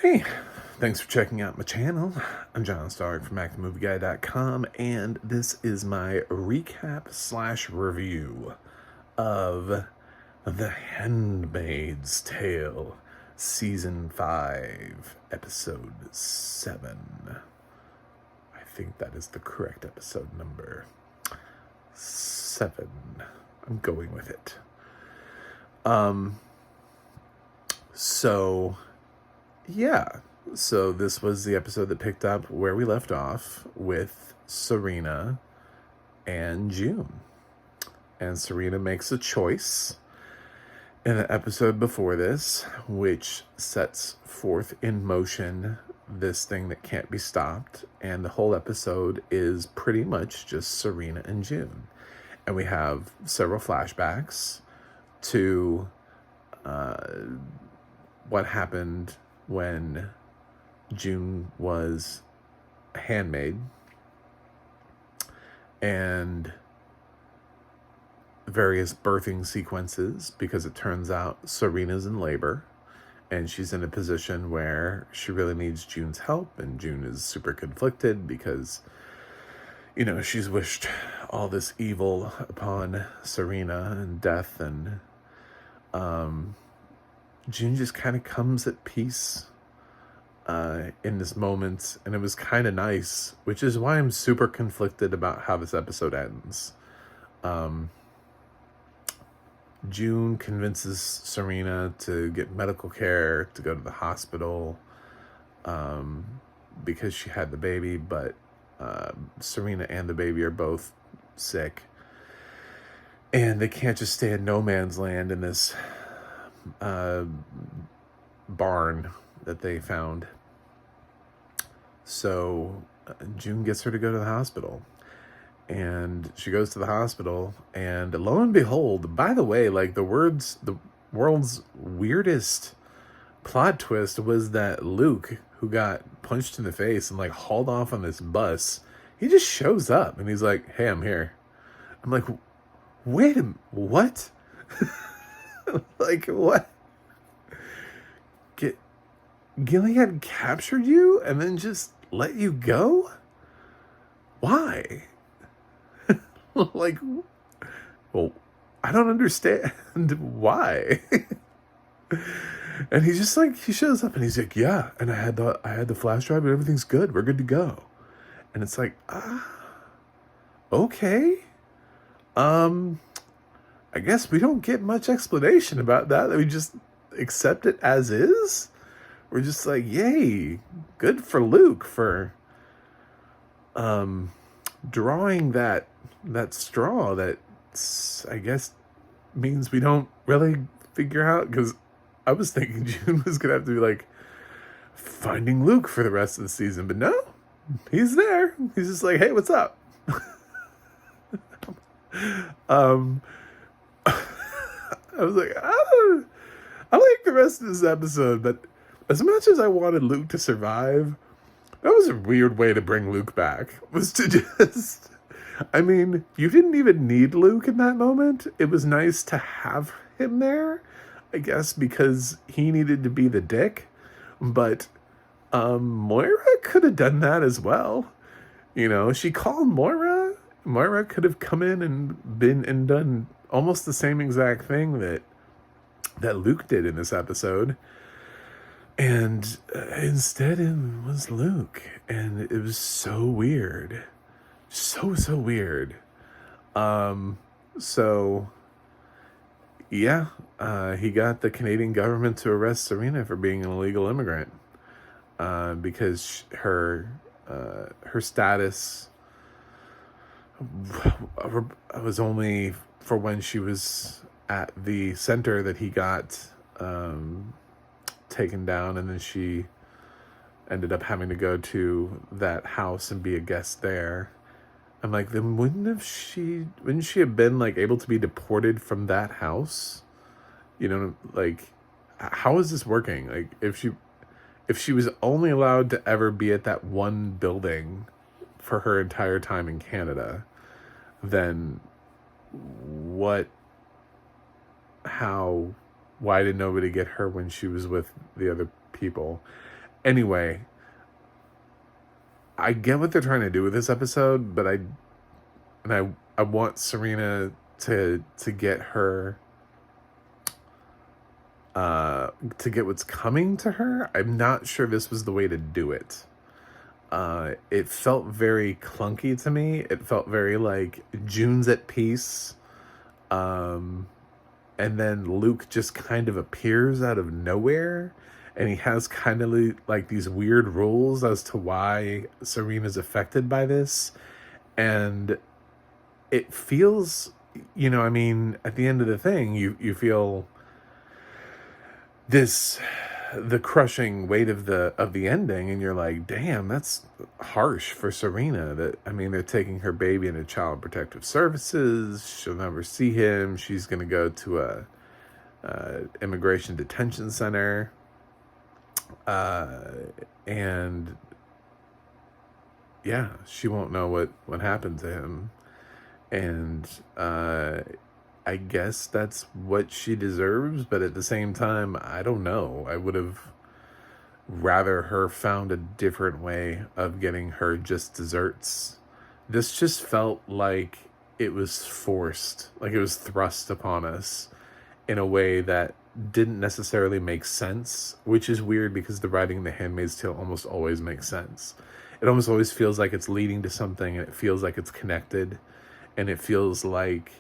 Hey, thanks for checking out my channel. I'm John Stark from ActionMovieGuy.com, and this is my recap slash review of The Handmaid's Tale, Season 5, Episode 7. I think that is the correct episode number. 7. I'm going with it. So this was the episode that picked up where we left off with Serena and June. And Serena makes a choice in the episode before this, which sets forth in motion this thing that can't be stopped. And the whole episode is pretty much just Serena and June. And we have several flashbacks to what happened when June was a handmaid, and various birthing sequences, because it turns out Serena's in labor and she's in a position where she really needs June's help, and June is super conflicted because, you know, she's wished all this evil upon Serena and death, and June just kind of comes at peace in this moment, and it was kind of nice, which is why I'm super conflicted about how this episode ends. June convinces Serena to get medical care, to go to the hospital, because she had the baby, but Serena and the baby are both sick, and they can't just stay in no man's land in this barn that they found. So June gets her to go to the hospital, and she goes to the hospital, and lo and behold, by the way, like the world's weirdest plot twist was that Luke, who got punched in the face and like hauled off on this bus, he just shows up and he's like, "Hey, I'm here." I'm like, wait a minute, what? Like, what? Gilead captured you and then just let you go? Why? Like, well, I don't understand why. And he's just like, he shows up and he's like, yeah, and I had the flash drive and everything's good. We're good to go. And it's like, okay. I guess we don't get much explanation about that. We just accept it as is. We're just like, yay, good for Luke for drawing that straw that I guess means we don't really figure out, because I was thinking June was gonna have to be like finding Luke for the rest of the season, but no, he's there. He's just like, hey, what's up? I was like, I like the rest of this episode, but as much as I wanted Luke to survive, that was a weird way to bring Luke back. Was to just, I mean, you didn't even need Luke in that moment. It was nice to have him there, I guess, because he needed to be the dick. But Moira could have done that as well. You know, she called Moira. Moira could have come in and done almost the same exact thing that Luke did in this episode. And instead it was Luke, and it was so weird. So weird. So yeah, he got the Canadian government to arrest Serena for being an illegal immigrant, because her status was only for when she was at the center that he got taken down, and then she ended up having to go to that house and be a guest there. I'm like, then wouldn't she have been like able to be deported from that house? You know, like, how is this working? Like, if she was only allowed to ever be at that one building for her entire time in Canada, then why did nobody get her when she was with the other people? Anyway, I get what they're trying to do with this episode, but I want Serena to get her to get what's coming to her. I'm not sure this was the way to do it. It felt very clunky to me. It felt very like June's at peace. And then Luke just kind of appears out of nowhere. And he has kind of like these weird rules as to why Serena's affected by this. And it feels, I mean, at the end of the thing, you feel the crushing weight of the ending, and you're like, damn, that's harsh for Serena. That, I mean, they're taking her baby into Child Protective Services. She'll never see him. She's gonna go to a immigration detention center, and yeah, she won't know what happened to him. And I guess that's what she deserves, but at the same time, I don't know. I would have rather her found a different way of getting her just desserts. This just felt like it was forced, like it was thrust upon us in a way that didn't necessarily make sense, which is weird because the writing in The Handmaid's Tale almost always makes sense. It almost always feels like it's leading to something, and it feels like it's connected, and it feels like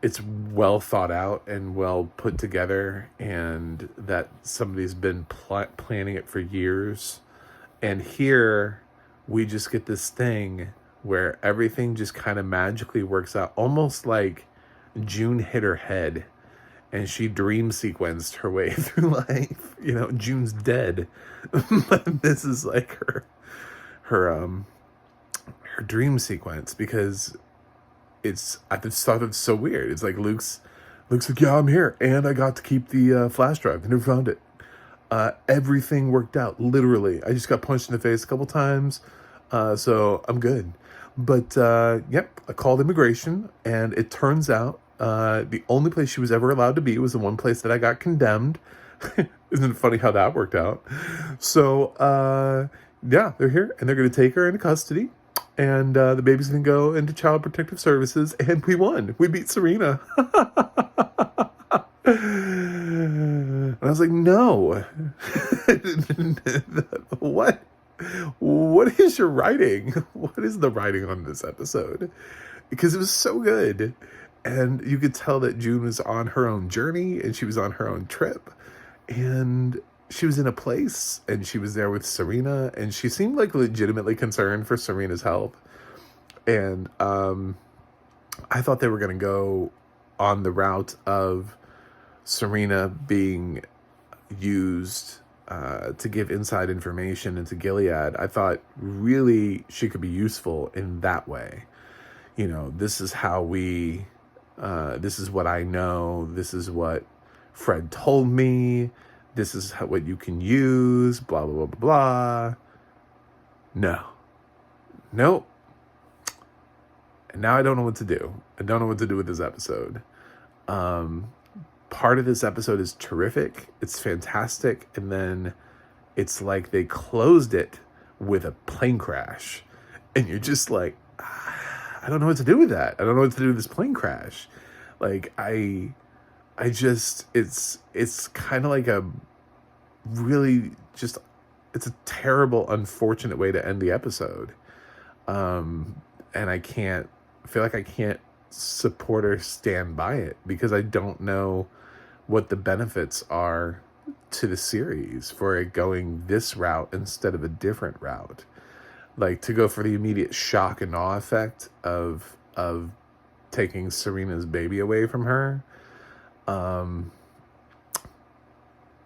it's well thought out and well put together, and that somebody's been planning it for years. And here we just get this thing where everything just kind of magically works out, almost like June hit her head and she dream sequenced her way through life. June's dead, but this is like her dream sequence, because I just thought it's so weird. It's like Luke's like, yeah, I'm here, and I got to keep the flash drive. I never found it. Everything worked out, literally. I just got punched in the face a couple times, so I'm good. But yep, I called immigration, and it turns out the only place she was ever allowed to be was the one place that I got condemned. Isn't it funny how that worked out? So yeah, they're here, and they're going to take her into custody. And the baby's going to go into Child Protective Services, and we won. We beat Serena. And I was like, no. What? What is your writing? What is the writing on this episode? Because it was so good. And you could tell that June was on her own journey, and she was on her own trip. And she was in a place, and she was there with Serena, and she seemed like legitimately concerned for Serena's health. And I thought they were going to go on the route of Serena being used to give inside information into Gilead. I thought really she could be useful in that way. This is how this is what I know. This is what Fred told me. This is what you can use, blah, blah, blah, blah, blah. No. Nope. And now I don't know what to do. I don't know what to do with this episode. Part of this episode is terrific. It's fantastic. And then it's like they closed it with a plane crash. And you're just like, I don't know what to do with that. I don't know what to do with this plane crash. Like, I just, it's kind of like a really just, it's a terrible, unfortunate way to end the episode. And I feel like I can't support or stand by it, because I don't know what the benefits are to the series for it going this route instead of a different route. Like, to go for the immediate shock and awe effect of taking Serena's baby away from her.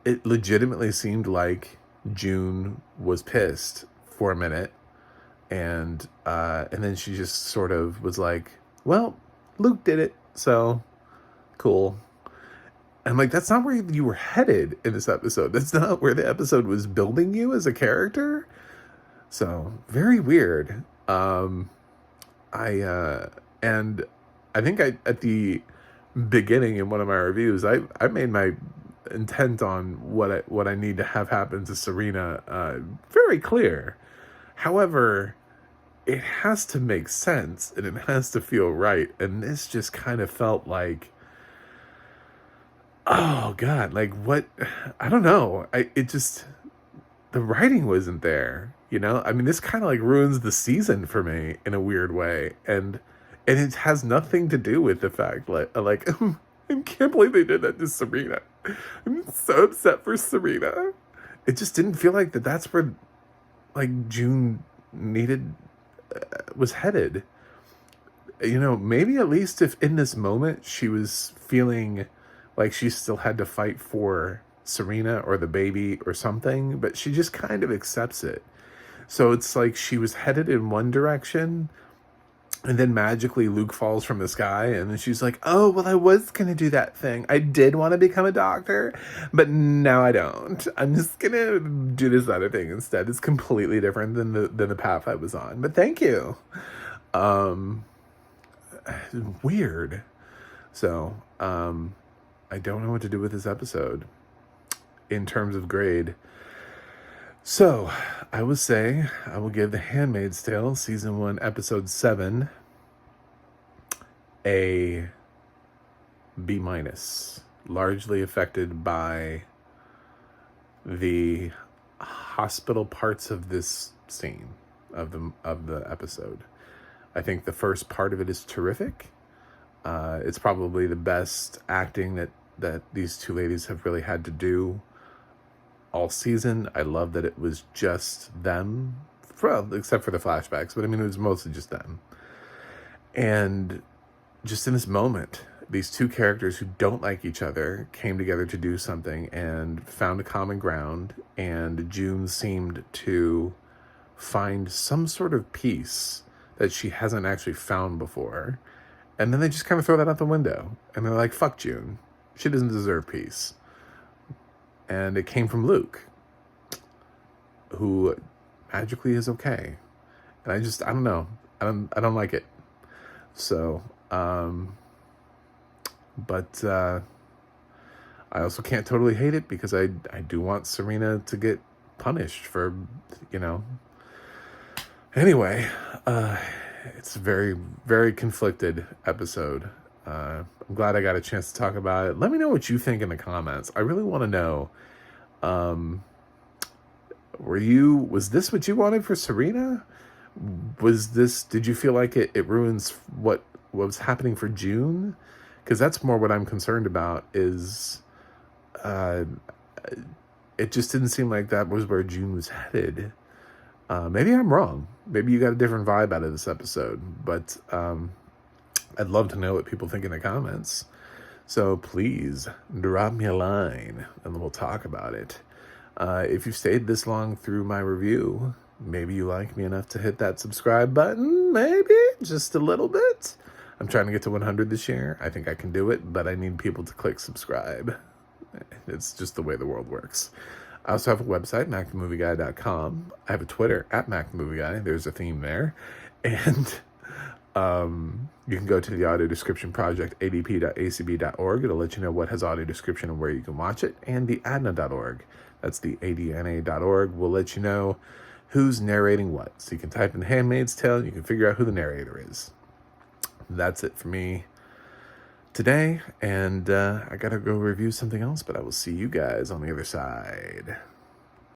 It legitimately seemed like June was pissed for a minute, and then she just sort of was like, well, Luke did it, so cool. And like, that's not where you were headed in this episode. That's not where the episode was building you as a character. So very weird. And I think at the beginning in one of my reviews, I made my intent on what I need to have happen to Serena very clear. However, it has to make sense and it has to feel right. And this just kind of felt like, oh God, like what? I don't know. The writing wasn't there, you know? I mean, this kind of like ruins the season for me in a weird way. And it has nothing to do with the fact like I can't believe they did that to Serena. I'm so upset for Serena. It just didn't feel like that's where like June needed was headed. You know, maybe at least if in this moment she was feeling like she still had to fight for Serena or the baby or something, but she just kind of accepts it. So it's like she was headed in one direction, and then magically Luke falls from the sky, and then she's like, oh, well, I was going to do that thing. I did want to become a doctor, but now I don't. I'm just going to do this other thing instead. It's completely different than the path I was on. But thank you. Weird. So, I don't know what to do with this episode in terms of grade. So, I would say I will give The Handmaid's Tale Season 1, Episode 7 a B-, largely affected by the hospital parts of this scene, of the episode. I think the first part of it is terrific. It's probably the best acting that these two ladies have really had to do all season. I love that it was just them, except for the flashbacks, but I mean, it was mostly just them. And just in this moment, these two characters who don't like each other came together to do something and found a common ground, and June seemed to find some sort of peace that she hasn't actually found before. And then they just kind of throw that out the window, and they're like, fuck June. She doesn't deserve peace. And it came from Luke, who magically is okay. And I don't know. I don't like it. So, but I also can't totally hate it, because I do want Serena to get punished for, you know. Anyway, it's a very, very conflicted episode. I'm glad I got a chance to talk about it. Let me know what you think in the comments. I really want to know, was this what you wanted for Serena? Did you feel like it ruins what was happening for June? Because that's more what I'm concerned about, is, it just didn't seem like that was where June was headed. Maybe I'm wrong. Maybe you got a different vibe out of this episode, but, I'd love to know what people think in the comments. So please drop me a line and we'll talk about it. If you've stayed this long through my review, maybe you like me enough to hit that subscribe button, maybe just a little bit. I'm trying to get to 100 this year. I think I can do it, but I need people to click subscribe. It's just the way the world works. I also have a website, MacTheMovieGuy.com. I have a Twitter, @MacTheMovieGuy. There's a theme there. And you can go to the audio description project, adp.acb.org. It'll let you know what has audio description and where you can watch it. And the adna.org. That's the adna.org. Will let you know who's narrating what. So you can type in Handmaid's Tale and you can figure out who the narrator is. That's it for me today. And I got to go review something else, but I will see you guys on the other side.